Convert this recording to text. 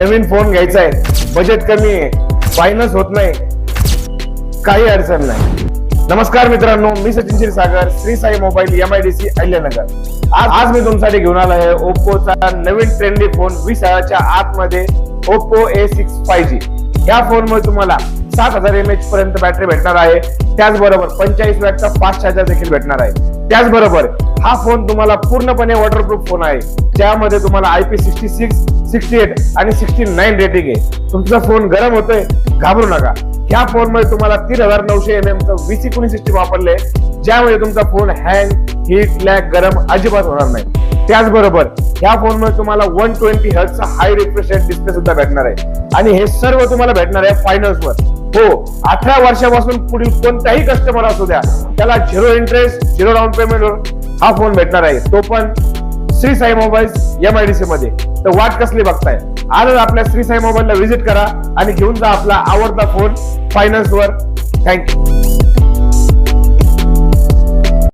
नवीन phone घ्यायचा आहे, budget कमी आहे, फायनान्स होत नाही, काही अडचण नाही। नमस्कार मित्रांनो, मी सचिन क्षीरसागर, श्री साई मोबाईल MIDC अहिल्यानगर। आज मी तुमच्यासाठी घेऊन आलो आहे ओप्पोचा नवीन ट्रेंडी फोन 20,000च्या आतमध्ये ओप्पो A6 5G। या फोनमुळे तुम्हाला 7000 mAh पर्यंत बॅटरी भेटणार आहे, त्याचबरोबर 45 वॅटचा फास्ट चार्जर देखील भेटणार आहे। त्याचबरोबर हा फोन तुम्हाला पूर्णपणे वॉटरप्रूफ फोन आहे, ज्यामध्ये तुम्हाला IP66, 68 आणि 69 रेटिंग आहे। तुमचा फोन गरम होतोय, घाबरू नका। या फोन मध्ये तुम्हाला 3900 mAh चं VC कूलिंग सिस्टम वापरले, ज्यामुळे तुमचा फोन हँग, हीट, लॅग, गरम अजिबात होणार नाही। त्याचबरोबर या फोन मध्ये तुम्हाला 120 Hz चा हाय रिफ्रेश रेट डिस्प्ले सुद्धा भेटणार आहे, आणि हे सर्व तुम्हाला भेटणार आहे फायनान्स वर। हो, 18 वर्षापासून पुढील कोणत्याही कस्टमर असू द्या, त्याला 0 इंटरेस्ट, 0 डाऊन पेमेंट वर हा फोन भेटणार आहे, तो पण श्री साई मोबाईल्स MIDC मध्ये। तर वाट कसली बघताय, आजच आपल्या श्री साई मोबाईलला व्हिजिट करा आणि घेऊन जा आपला आवडता फोन फायनान्स वर। थँक्यू।